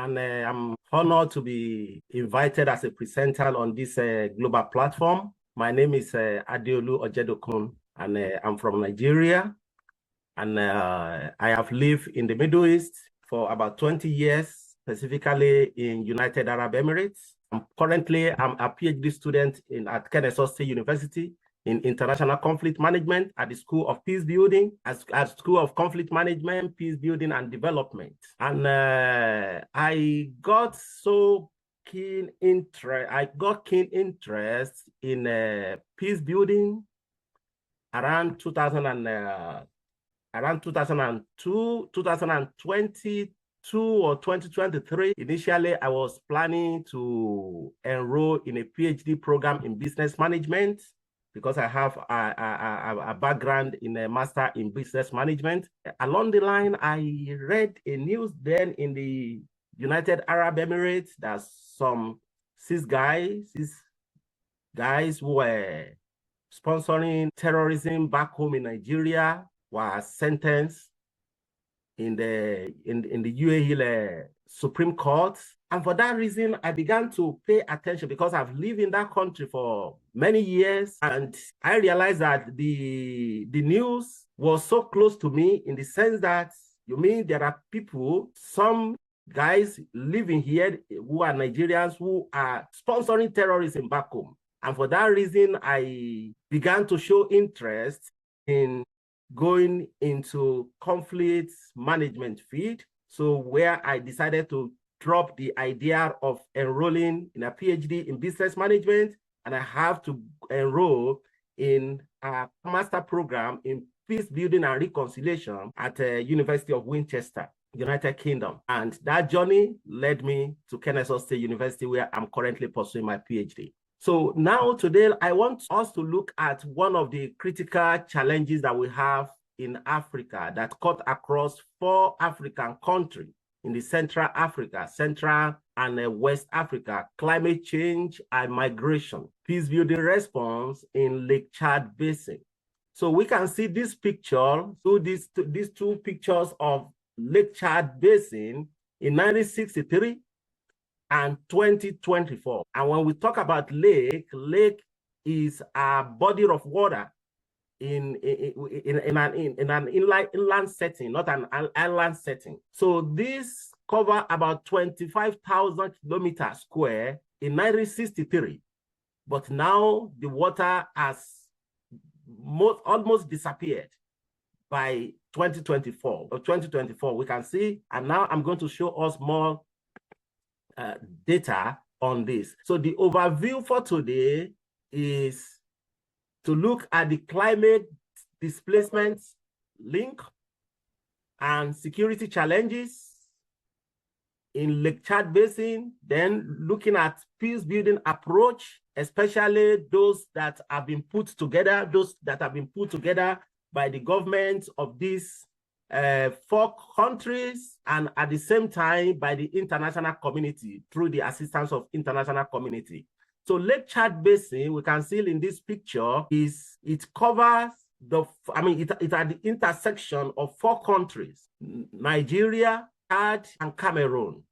and I'm honored to be invited as a presenter on this global platform. My name is Adeolu Ojedokun, and I'm from Nigeria, and I have lived in the Middle East for about 20 years, specifically in United Arab Emirates. Currently, I'm a PhD student at Kennesaw State University in International Conflict Management at the School of Peacebuilding, at School of Conflict Management, Peacebuilding and Development. And I got keen interest in peacebuilding around 2002, 2022 or 2023. Initially, I was planning to enroll in a PhD program in business management because I have a background in a master in business management. Along the line, I read a news then in the United Arab Emirates that some six guys who were sponsoring terrorism back home in Nigeria were sentenced in the UAE Supreme Court. And for that reason, I began to pay attention because I've lived in that country for many years. And I realized that the news was so close to me in the sense that, you mean there are people, some guys living here who are Nigerians who are sponsoring terrorism back home. And for that reason, I began to show interest in going into conflict management field. So where I decided to drop the idea of enrolling in a PhD in business management, and I have to enroll in a master program in peace building and reconciliation at the University of Winchester, United Kingdom. And that journey led me to Kennesaw State University, where I'm currently pursuing my PhD. So now today, I want us to look at one of the critical challenges that we have in Africa that cut across 4 African countries in the Central and West Africa: climate change and migration, peace building response in Lake Chad Basin. So we can see this picture, so these two pictures of Lake Chad Basin in 1963 and 2024. And when we talk about lake is a body of water in an inland setting, not an island setting. So this cover about 25,000 kilometers square in 1963, but now the water has almost disappeared by 2024. Or 2024, we can see, and now I'm going to show us more data on this. So the overview for today is to look at the climate displacement link and security challenges in Lake Chad Basin, then looking at peace building approach, especially those that have been put together by the governments of these 4 countries, and at the same time by the international community through the assistance of international community. So Lake Chad Basin, we can see in this picture, it covers it's at the intersection of 4 countries: Nigeria, Chad, and Cameroon.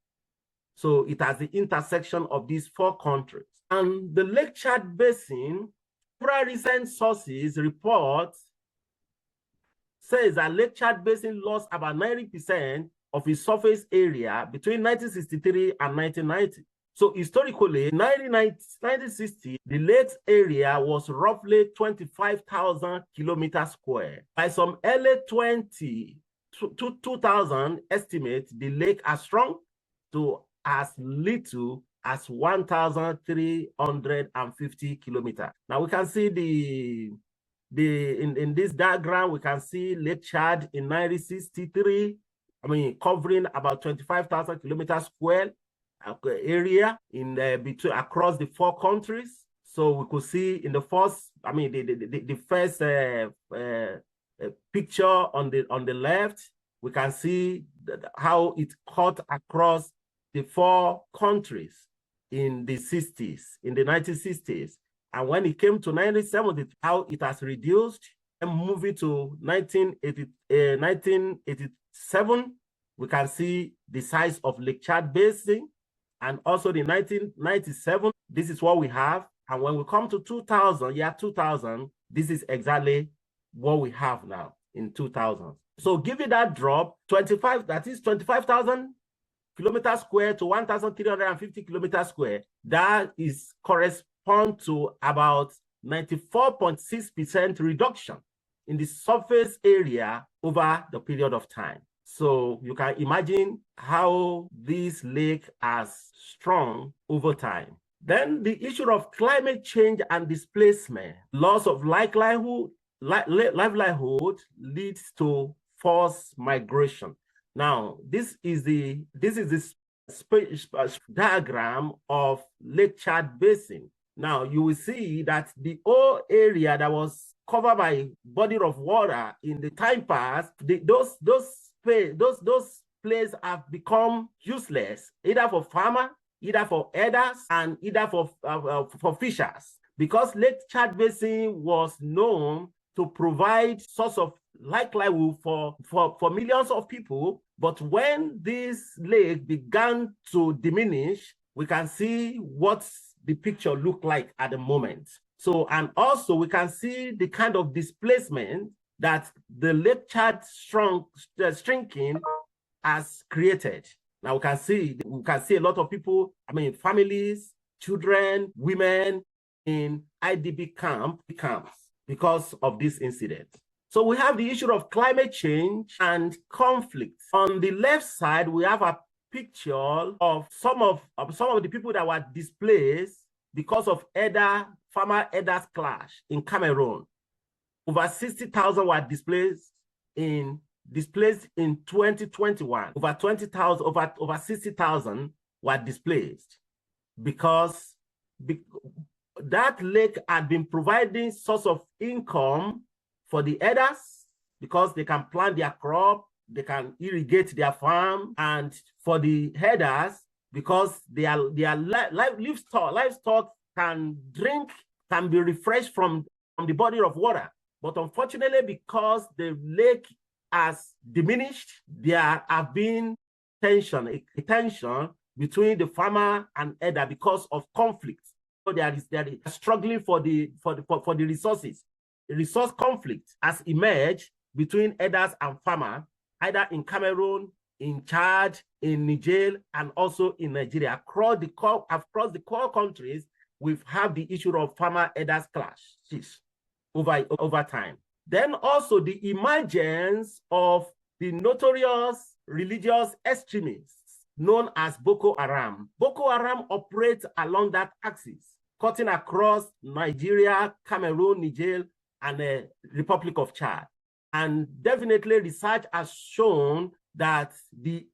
So it has the intersection of these 4 countries. And the Lake Chad Basin, recent sources report says that Lake Chad Basin lost about 90% of its surface area between 1963 and 1990. So historically, in 1960, the lake's area was roughly 25,000 kilometers square. By some early 2000 estimates, the lake has shrunk to as little as 1,350 kilometers. Now we can see in this diagram, we can see Lake Chad in 1963, covering about 25,000 kilometers square area in between across the 4 countries. So we could see in the first, the first picture on the left, we can see how it cut across the 4 countries in the 1960s. And when it came to 1970, how it has reduced and moving to 1987, we can see the size of Lake Chad Basin, and also the 1997, this is what we have. And when we come to 2000, year 2000, this is exactly what we have now in 2000. So give it that drop, 25, that is 25,000 kilometers square to 1,350 kilometers square. That is correspond to about 94.6% reduction in the surface area over the period of time. So you can imagine how this lake has shrunk over time. Then the issue of climate change and displacement, loss of livelihood leads to forced migration. Now, this is the diagram of Lake Chad Basin. Now, you will see that the whole area that was covered by body of water in the time past, those places have become useless, either for farmer, either for herders, and either for fishers, because Lake Chad Basin was known to provide source of livelihood for millions of people. But when this lake began to diminish, we can see what the picture looked like at the moment. So, and also we can see the kind of displacement that the Lake Chad shrinking has created. Now we can see a lot of people, I mean, families, children, women in IDP camps because of this incident. So we have the issue of climate change and conflict. On the left side, we have a picture of some of the people that were displaced because of farmer-herders clash in Cameroon. Over 60,000 were displaced in 2021. Over 20,000, over 60,000 were displaced because that lake had been providing source of income for the herders because they can plant their crop, they can irrigate their farm, and for the herders because their livestock can be refreshed from the body of water. But unfortunately, because the lake has diminished, there have been tension between the farmer and herder because of conflict. So they are struggling for the resources. The resource conflict has emerged between herders and farmer, either in Cameroon, in Chad, in Niger, and also in Nigeria. Across the core countries, we've had the issue of farmer-herders clashes over time. Then also the emergence of the notorious religious extremists known as Boko Haram. Boko Haram operates along that axis, cutting across Nigeria, Cameroon, Niger, and the Republic of Chad. And definitely research has shown that the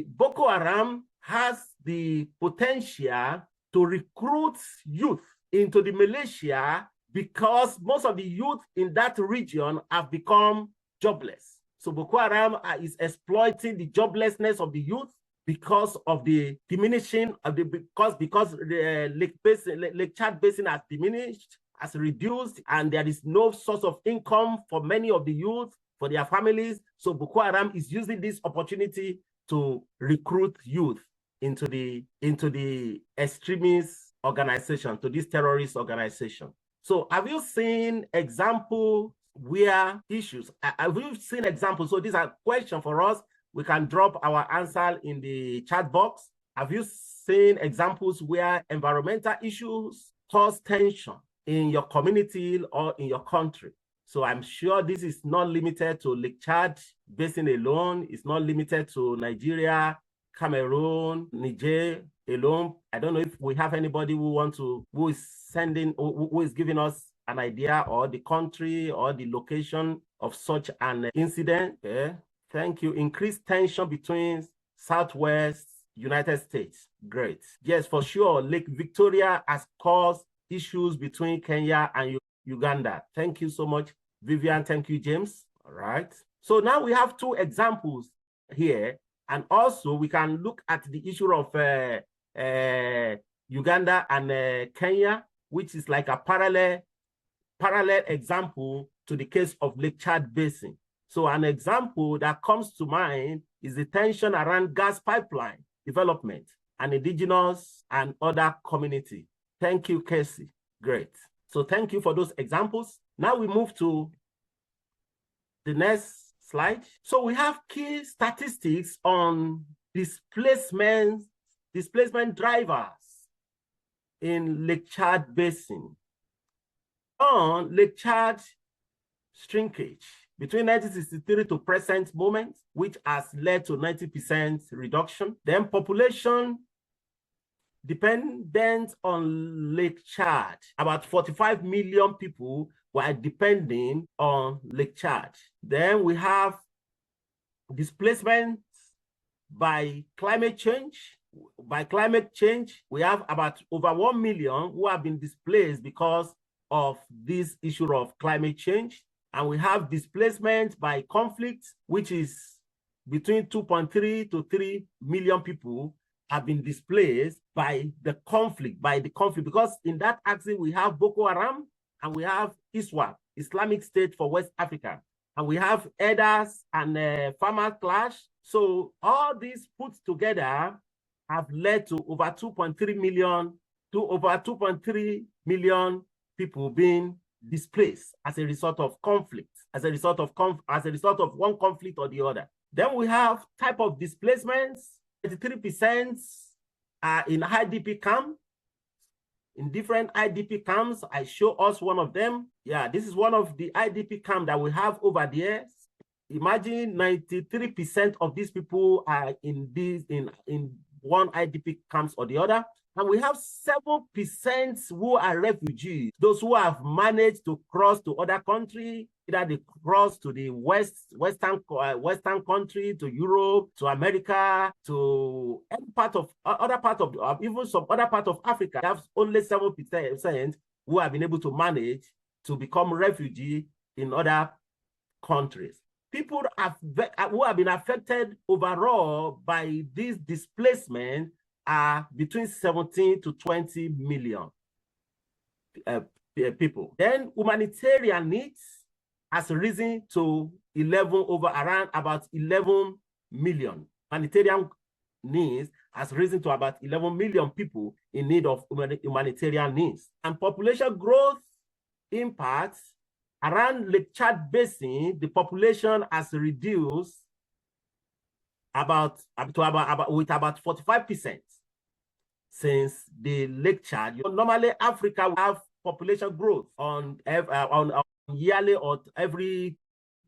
Boko Haram has the potential to recruit youth into the militia because most of the youth in that region have become jobless. So Boko Haram is exploiting the joblessness of the youth because of the diminishing of because the Lake Chad Basin has diminished, has reduced, and there is no source of income for many of the youth, for their families. So Boko Haram is using this opportunity to recruit youth into the extremist organization, to this terrorist organization. So have you seen examples where issues, have you seen examples? So these are questions for us. We can drop our answer in the chat box. Have you seen examples where environmental issues cause tension in your community or in your country? So I'm sure this is not limited to Lake Chad Basin alone. It's not limited to Nigeria, Cameroon, Niger alone. I don't know if we have anybody who is giving us an idea or the country or the location of such an incident. Okay. Thank you. Increased tension between Southwest United States. Great. Yes, for sure. Lake Victoria has caused issues between Kenya and Uganda. Thank you so much, Vivian. Thank you, James. All right. So now we have two examples here. And also we can look at the issue of Uganda and Kenya, which is like a parallel example to the case of Lake Chad Basin. So an example that comes to mind is the tension around gas pipeline development and indigenous and other community. Thank you, Casey. Great. So thank you for those examples. Now we move to the next slide. So we have key statistics on displacement drivers in Lake Chad Basin. On Lake Chad shrinkage between 1963 to present moment, which has led to 90% reduction. Then population dependent on Lake Chad. About 45 million people were depending on Lake Chad. Then we have displacement by climate change. By climate change, we have about over 1 million who have been displaced because of this issue of climate change. And we have displacement by conflict, which is between 2.3 to 3 million people have been displaced by the conflict, because in that axis we have Boko Haram and we have ISWAP, Islamic State for West Africa, and we have herders and farmer clash. So all these put together have led to over 2.3 million people being displaced as a result of conflict, as a result of one conflict or the other. Then we have type of displacements. 83% are in IDP camp, in different IDP camps. I show us one of them. Yeah, this is one of the IDP camps that we have over there. Imagine 93% of these people are in one IDP camps or the other. And we have 7% who are refugees, those who have managed to cross to other countries, either they cross to the western country, to Europe, to America, to any part of even some other part of Africa. That's only 7% who have been able to manage to become refugees in other countries. People who have been affected overall by this displacement are between 17 to 20 million people. Then humanitarian needs has risen to around about 11 million. Humanitarian needs has risen to about 11 million people in need of humanitarian needs. And population growth impacts around Lake Chad Basin, the population has reduced with about 45% since the Lake Chad. Normally, Africa will have population growth on yearly or every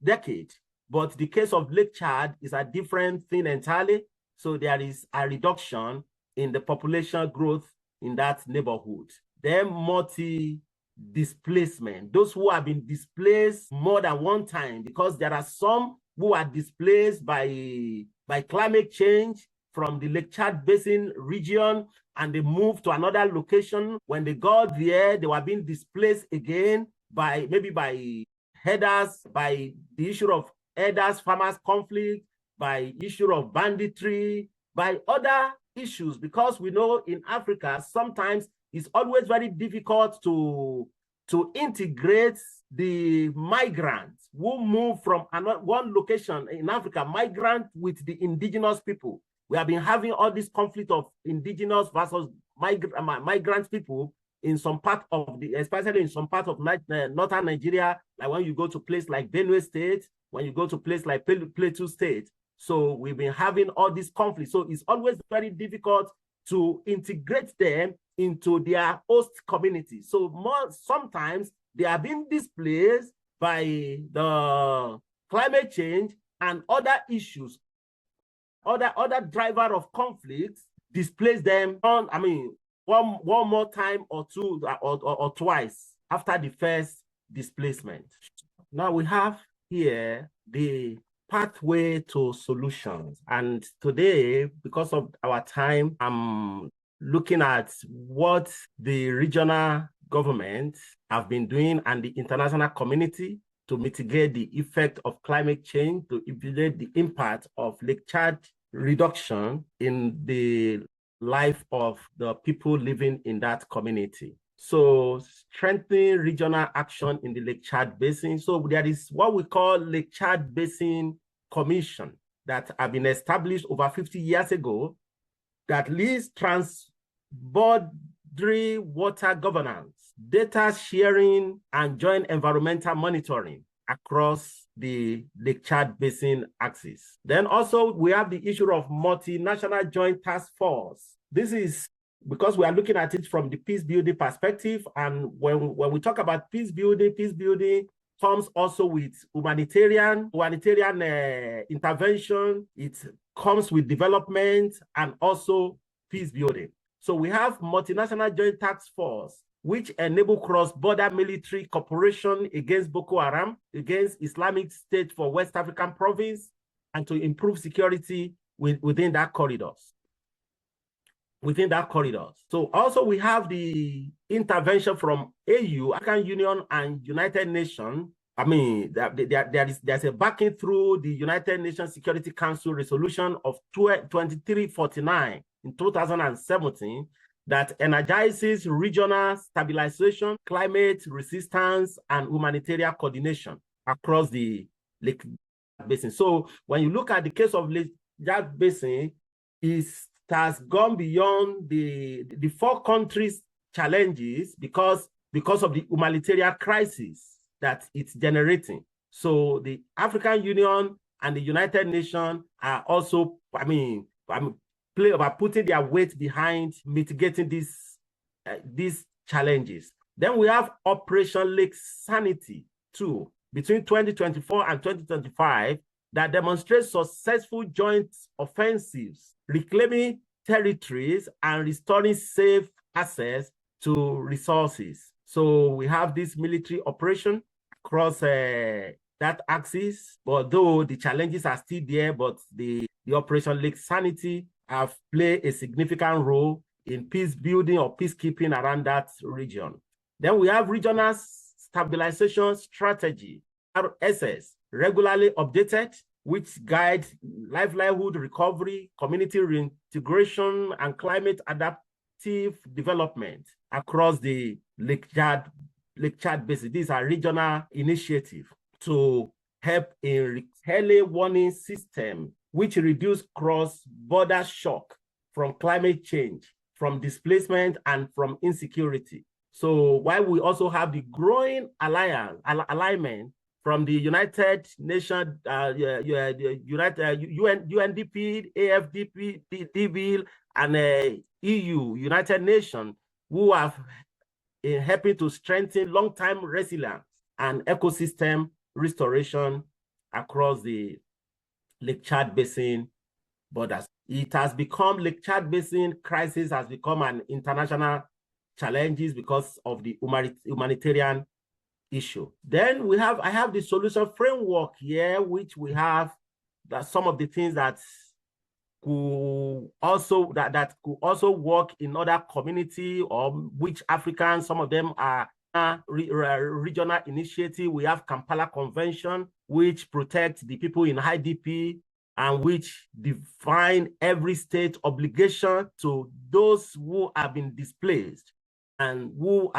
decade, but the case of Lake Chad is a different thing entirely. So there is a reduction in the population growth in that neighborhood. Then multi-displacement, those who have been displaced more than one time, because there are some who are displaced by climate change from the Lake Chad Basin region, and they moved to another location. When they got there, they were being displaced again by herders, by the issue of herders, farmers conflict, by issue of banditry, by other issues, because we know in Africa, sometimes it's always very difficult to integrate the migrants who move from one location in Africa, migrant with the indigenous people. We have been having all this conflict of indigenous versus migrant people in some part of especially in some part of northern Nigeria, like when you go to a place like Benue State, when you go to a place like Plateau State. So we've been having all these conflicts. So it's always very difficult to integrate them into their host community. So sometimes they are being displaced by the climate change and other issues. Other driver of conflicts displace them one more time or two or twice after the first displacement. Now we have here the pathway to solutions. And today, because of our time, I'm looking at what the regional governments have been doing and the international community to mitigate the effect of climate change, to mitigate the impact of Lake Chad reduction in the life of the people living in that community. So strengthening regional action in the Lake Chad Basin. So there is what we call Lake Chad Basin Commission that have been established over 50 years ago that leads transboundary water governance, data sharing, and joint environmental monitoring across the Lake Chad Basin axis. Then also we have the issue of multinational joint task force. This is because we are looking at it from the peace building perspective. And when we talk about peace building comes also with humanitarian intervention. It comes with development and also peace building. So we have multinational joint task force, which enable cross-border military cooperation against Boko Haram, against Islamic State for West African province, and to improve security within that corridors. So also we have the intervention from AU, African Union, and United Nations. I mean, there's a backing through the United Nations Security Council resolution of 2349 in 2017 that energizes regional stabilization, climate resistance, and humanitarian coordination across the Lake Basin. So when you look at the case of Lake Chad Basin, it has gone beyond the 4 countries' challenges because of the humanitarian crisis that it's generating. So the African Union and the United Nations are also, putting their weight behind mitigating these challenges. Then we have Operation Lake Sanity 2 between 2024 and 2025 that demonstrates successful joint offensives, reclaiming territories and restoring safe access to resources. So we have this military operation across that axis, but though the challenges are still there, but the Operation Lake Sanity have played a significant role in peace building or peacekeeping around that region. Then we have regional stabilization strategy, RSS, regularly updated, which guides livelihood recovery, community reintegration, and climate adaptive development across the Lake Chad Basin. These are regional initiatives to help in early warning system, which reduce cross-border shock from climate change, from displacement, and from insecurity. So while we also have the growing alignment from the United Nations, UNDP, AFDP, DBIL, and EU, United Nations, who have helping to strengthen long-term resilience and ecosystem restoration across the Lake Chad Basin borders. It has become, Lake Chad Basin crisis has become an international challenge because of the humanitarian issue. Then I have the solution framework here, which we have that some of the things that could also work in other community, or which Africans, some of them are regional initiative. We have Kampala Convention, which protects the people in IDP and which define every state obligation to those who have been displaced, and who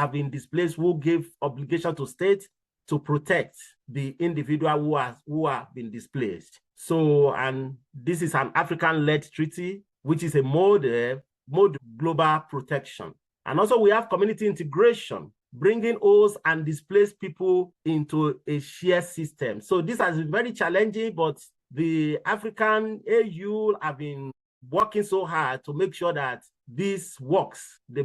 give obligation to state to protect the individual who have been displaced. So, and this is an African-led treaty, which is a model global protection. And also we have community integration, bringing host and displaced people into a shared system. So this has been very challenging, but the African AU have been working so hard to make sure that this works. They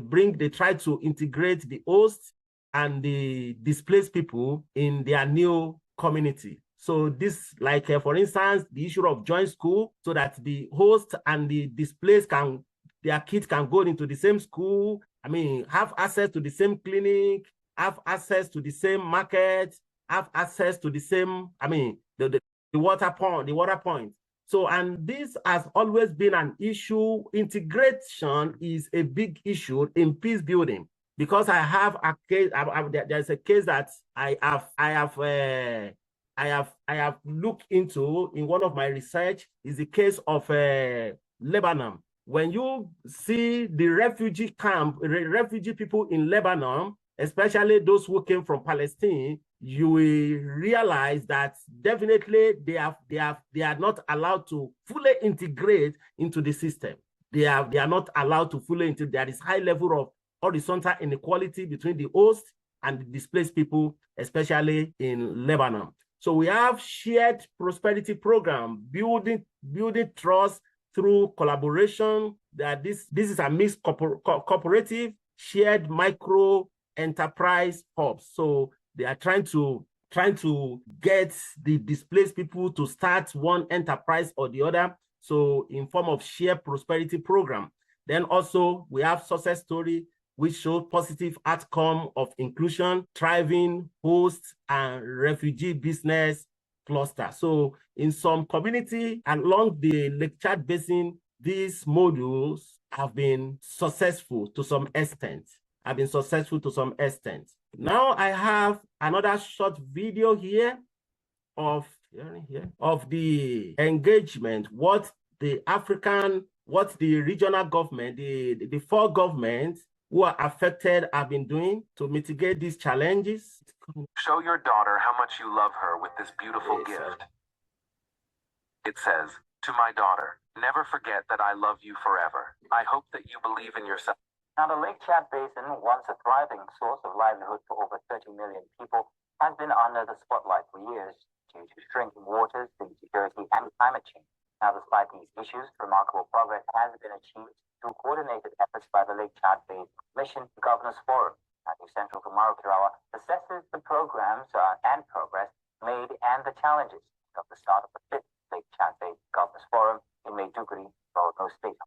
try to integrate the host and the displaced people in their new community. So this, like for instance, the issue of joint school, so that the host and the displaced their kids can go into the same school, have access to the same clinic, have access to the same market, have access to the same, the water point. So, and this has always been an issue. Integration is a big issue in peace building, because I have a case. There's a case that I have looked into in one of my research. Is the case of Lebanon. when you see the refugee camp, refugee people in Lebanon, especially those who came from Palestine, you will realize that definitely they are not allowed to fully integrate into the system. They are not allowed to fully integrate. There is high level of horizontal inequality between the host and the displaced people, especially in Lebanon. So we have shared prosperity program, building trust through collaboration. That this is a mixed cooperative shared micro enterprise hubs. So they are trying to get the displaced people to start one enterprise or the other. So in form of shared prosperity program. Then also we have success story which show positive outcome of inclusion, thriving host and refugee business cluster. So in some community along the Lake Chad Basin, these modules have been successful to some extent. Now I have another short video here of the engagement, what the regional government, the 4 governments who are affected have been doing to mitigate these challenges. Show your daughter how much you love her with this beautiful gift. It says, "To my daughter, never forget that I love you forever. I hope that you believe in yourself." Now, the Lake Chad Basin, once a thriving source of livelihood for over 30 million people, has been under the spotlight for years due to shrinking waters, insecurity, and climate change. Now, despite these issues, remarkable progress has been achieved through coordinated efforts by the Lake Chad Basin Mission Governors Forum. New Central Kumaro Kirawa assesses the programs and progress made and the challenges of the start of the 5th Lake Chad Basin Governors Forum in Maiduguri, Borno State.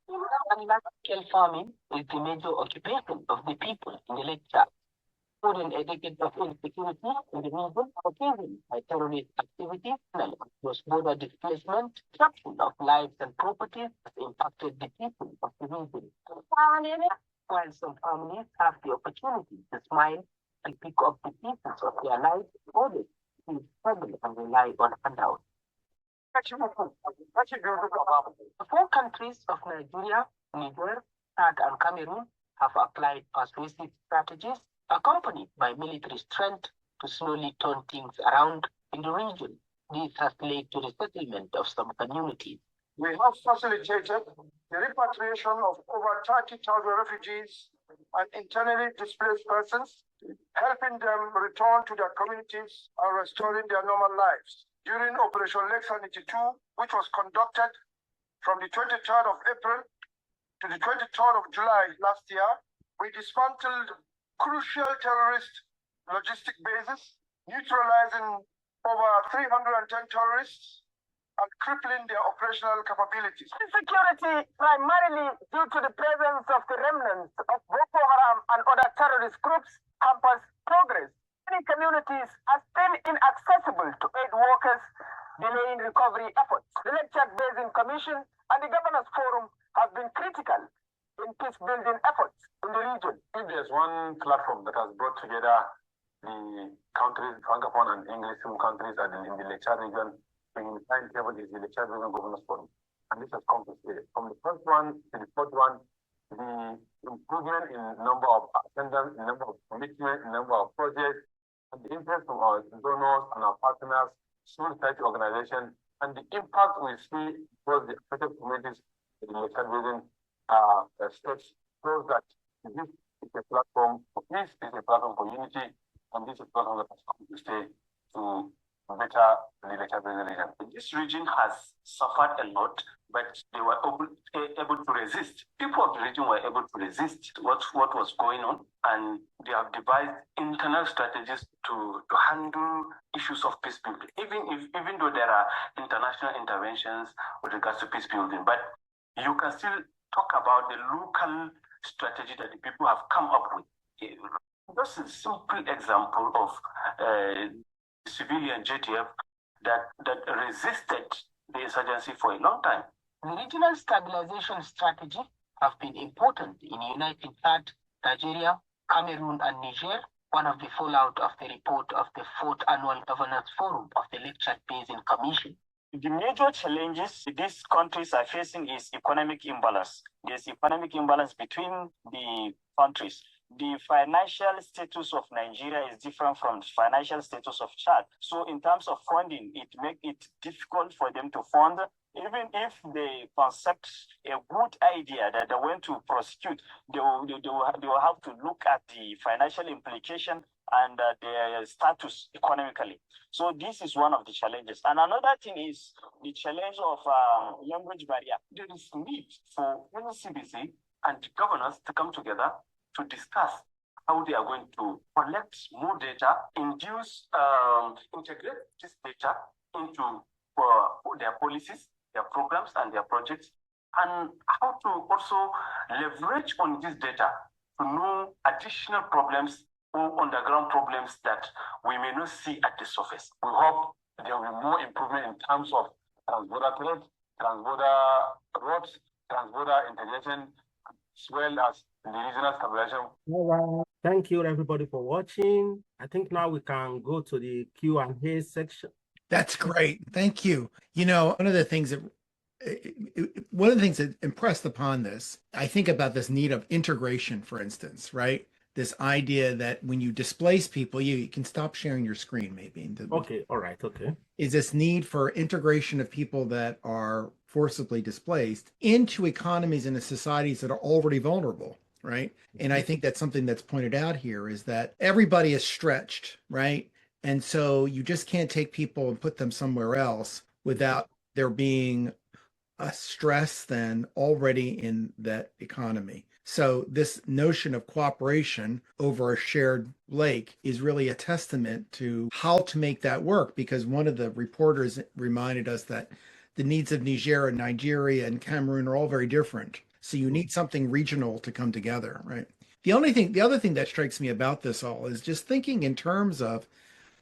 Agricultural farming is the major occupation of the people in the Lake Chad. Food and a decade of insecurity in the region occasioned by terrorist activities and cross-border displacement, destruction of lives and properties has impacted the people of the region. While some families have the opportunity to smile and pick up the pieces of their lives, others still struggle and rely on handouts. The 4 countries of Nigeria, Niger, Chad, and Cameroon have applied persuasive strategies accompanied by military strength to slowly turn things around in the region. This has led to the settlement of some communities. We have facilitated the repatriation of over 30,000 refugees and internally displaced persons, helping them return to their communities and restoring their normal lives. During Operation Lake 92, which was conducted from the 23rd of April to the 23rd of July last year, we dismantled crucial terrorist logistic bases, neutralizing over 310 terrorists and crippling their operational capabilities. Insecurity primarily due to the presence of the remnants of Boko Haram and other terrorist groups hampers progress. Many communities are still inaccessible to aid workers, delaying recovery efforts. The Lake Chad Basin Commission and the Governors Forum have been critical in peace-building efforts in the region. If there's one platform that has brought together the countries, Francophone and English countries in the Lake Chad region, the unifying table is the Lake Chad Basin Governors Forum. And this has come to stay. From the first one to the fourth one, the improvement in number of attendance, in number of commitment, in number of projects, and the interest of our donors and our partners, civil society organizations, and the impact we see across the affected communities in the Lake Chad Basin states shows that this is a platform for peace, this is a platform for unity, and this is a platform that has come to stay to better the Lake Chad Basin region. This region has suffered a lot, but they were able to resist. People of the region were able to resist what was going on, and they have devised internal strategies to handle issues of peace building, even though there are international interventions with regards to peace building. But you can still talk about the local strategy that the people have come up with. This is a simple example of civilian JTF that resisted the insurgency for a long time. The regional stabilization strategy have been important in uniting Chad, Nigeria, Cameroon, and Niger, one of the fallout of the report of the 4th Annual Governors Forum of the Lake Chad Basin Commission. The major challenges these countries are facing is economic imbalance. There's economic imbalance between the countries. The financial status of Nigeria is different from the financial status of Chad. So in terms of funding, it makes it difficult for them to fund. Even if they concept a good idea that they want to prosecute, they will have to look at the financial implication and their status economically. So this is one of the challenges. And another thing is the challenge of language barrier. There is need for NCBC and governors to come together to discuss how they are going to collect more data, integrate this data into their policies, their programs, and their projects, and how to also leverage on this data to know additional problems or underground problems that we may not see at the surface. We hope there will be more improvement in terms of transborder trade, transborder roads, transborder integration, as well as the regional stabilization. All right. Thank you, everybody, for watching. I think now we can go to the Q&A section. That's great. Thank you. You know, one of the things that impressed upon this, I think about this need of integration, for instance, right? This idea that when you displace people, you can stop sharing your screen maybe. Okay, all right, okay. Is this need for integration of people that are forcibly displaced into economies and the societies that are already vulnerable, right? And I think that's something that's pointed out here is that everybody is stretched, right? And so you just can't take people and put them somewhere else without there being a stress then already in that economy. So this notion of cooperation over a shared lake is really a testament to how to make that work, because one of the reporters reminded us that the needs of Niger and Nigeria and Cameroon are all very different. So you need something regional to come together, right? The other thing that strikes me about this all is just thinking in terms of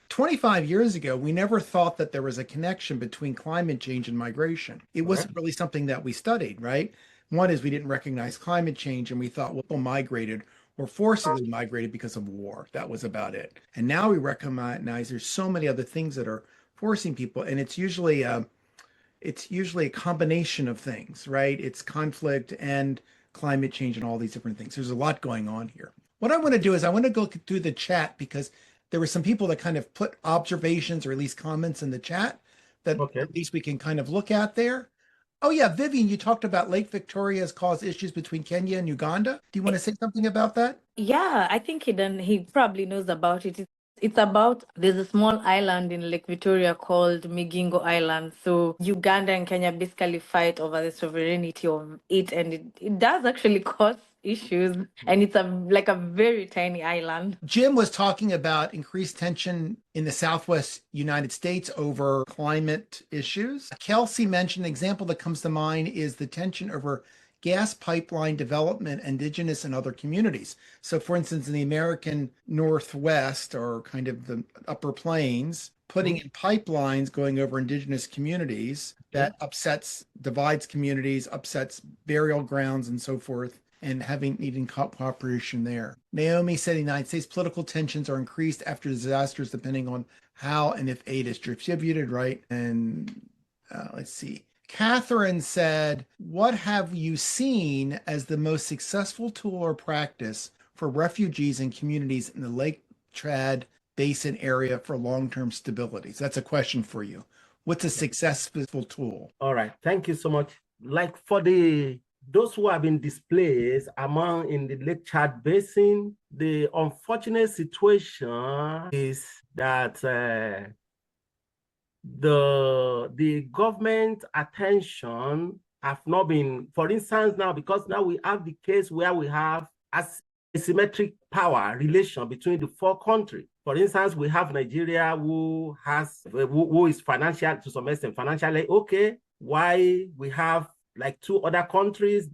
25 years ago, we never thought that there was a connection between climate change and migration. It wasn't really something that we studied, right? One is we didn't recognize climate change and we thought, well, people migrated or forcibly migrated because of war. That was about it. And now we recognize there's so many other things that are forcing people. And it's usually a combination of things, right? It's conflict and climate change and all these different things. There's a lot going on here. What I want to do is I want to go through the chat because there were some people that kind of put observations or at least comments in the chat that at least we can kind of look at there. Oh yeah, Vivian, you talked about Lake Victoria has caused issues between Kenya and Uganda. Do you want to say something about that? Yeah, I think he probably knows about it. It's about, there's a small island in Lake Victoria called Migingo Island. So Uganda and Kenya basically fight over the sovereignty of it. And it does actually cause issues. And it's like a very tiny island. Jim was talking about increased tension in the Southwest United States over climate issues. Kelsey mentioned an example that comes to mind is the tension over gas pipeline development, indigenous and other communities. So for instance, in the American Northwest or kind of the upper plains, putting in pipelines going over indigenous communities that divides communities, upsets burial grounds and so forth, and needing cooperation there. Naomi said the United States political tensions are increased after disasters depending on how and if aid is distributed, right? And let's see. Catherine said, what have you seen as the most successful tool or practice for refugees and communities in the Lake Chad Basin area for long-term stability? So that's a question for you. What's a successful tool? All right. Thank you so much. Like for those who have been displaced in the Lake Chad Basin, the unfortunate situation is that the government attention have not been, for instance, now, because now we have the case where we have asymmetric power relation between the four countries. For instance, we have Nigeria who is financial, to some extent, financially okay, while we have like two other countries,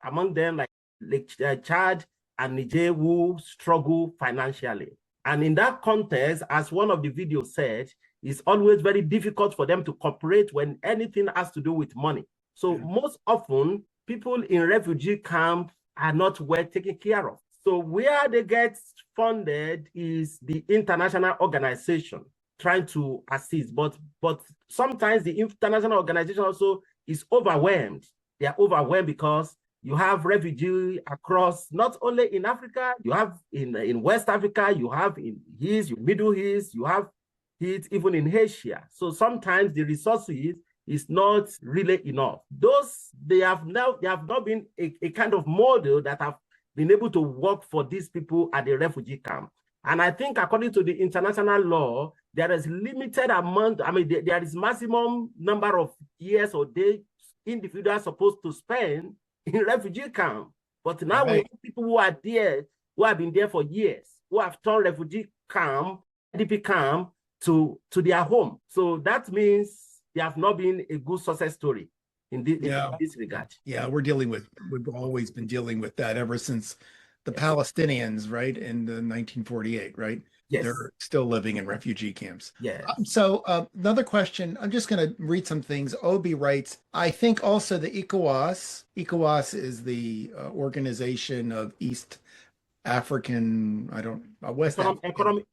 among them like Lake Chad and Niger, who struggle financially. And in that context, as one of the videos said, it's always very difficult for them to cooperate when anything has to do with money. So most often, people in refugee camps are not well taken care of. So where they get funded is the international organization. trying to assist, but sometimes the international organization also is overwhelmed. They are overwhelmed because you have refugees across, not only in Africa, you have in West Africa, you have in East, Middle East, you have it even in Asia. So sometimes the resources is not really enough. They have not been a kind of model that have been able to work for these people at the refugee camp. And I think according to the international law, there is limited amount, there is maximum number of years or days individuals supposed to spend in refugee camp. But now we have people who are there, who have been there for years, who have turned refugee camp, IDP camp to their home. So that means they have not been a good success story in this regard. Yeah, we've always been dealing with that ever since the Palestinians, right, in the 1948, right? Yes. They're still living in refugee camps. Yeah. So another question, I'm just going to read some things. Obi writes, I think also the ECOWAS is the organization of East African,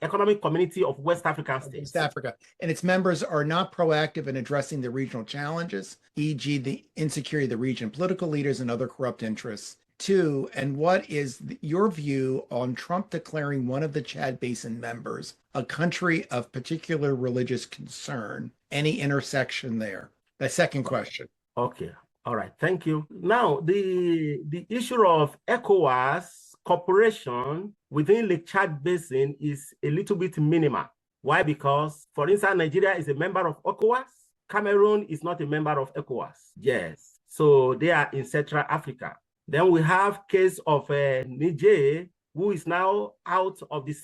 Economic Community of West African States. West Africa. And its members are not proactive in addressing the regional challenges, e.g. the insecurity of the region, political leaders, and other corrupt interests. 2, and what is your view on Trump declaring one of the Chad Basin members a country of particular religious concern? Any intersection there? The second question. Okay. All right. Thank you. Now, the issue of ECOWAS cooperation within Lake Chad Basin is a little bit minimal. Why? Because, for instance, Nigeria is a member of ECOWAS. Cameroon is not a member of ECOWAS. Yes. So they are in Central Africa. Then we have case of Niger, who is now out of the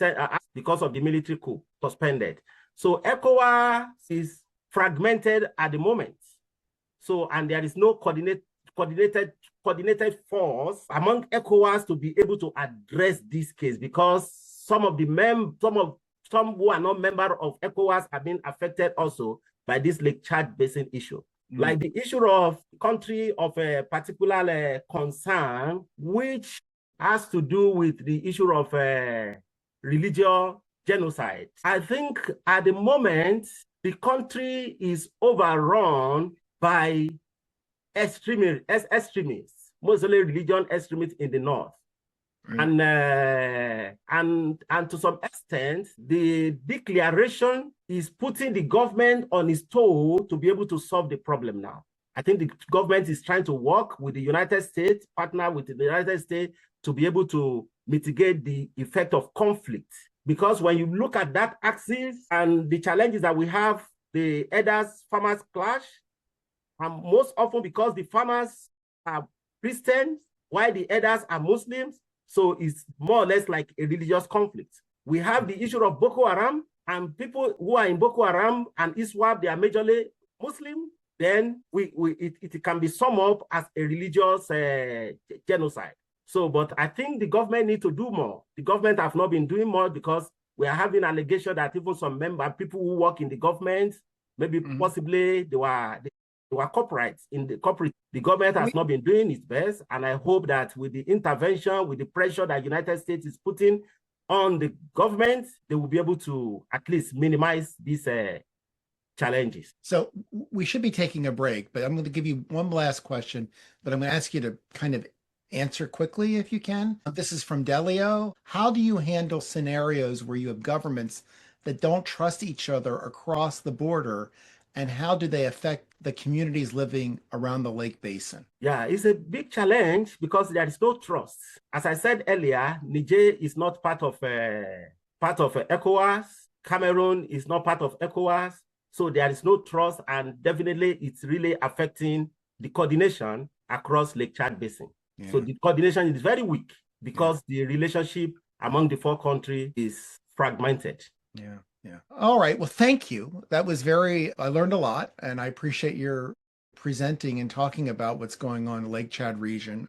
because of the military coup, suspended. So ECOWAS is fragmented at the moment. So, and there is no coordinated force among ECOWAS to be able to address this case, because some who are not member of ECOWAS have been affected also by this Lake Chad Basin issue. Like the issue of country of a particular concern, which has to do with the issue of religious genocide. I think at the moment, the country is overrun by extremists, mostly religion extremists in the north. Right. And to some extent, the declaration is putting the government on its toe to be able to solve the problem now. I think the government is trying to work with the United States, partner with the United States to be able to mitigate the effect of conflict. Because when you look at that axis and the challenges that we have, the farmers clash, and most often because the farmers are Christians, while the elders are Muslims, so it's more or less like a religious conflict. We have the issue of Boko Haram, and people who are in Boko Haram and ISWAP, they are majorly Muslim. Then it can be summed up as a religious genocide. So, but I think the government need to do more. The government have not been doing more because we are having allegation that even some people who work in the government, maybe possibly they were corporates in the corporate. The government has not been doing its best, and I hope that with the intervention, with the pressure that the United States is putting on the government, they will be able to at least minimize these challenges. So we should be taking a break, but I'm going to give you one last question, but I'm going to ask you to kind of answer quickly if you can. This is from Delio. How do you handle scenarios where you have governments that don't trust each other across the border, and how do they affect the communities living around the Lake Basin? Yeah, it's a big challenge because there is no trust. As I said earlier, Niger is not part of ECOWAS. Cameroon is not part of ECOWAS. So there is no trust, and definitely it's really affecting the coordination across Lake Chad Basin. Yeah. So the coordination is very weak because the relationship among the 4 countries is fragmented. Yeah. Yeah. All right. Well, thank you. That was I learned a lot, and I appreciate your presenting and talking about what's going on in the Lake Chad region.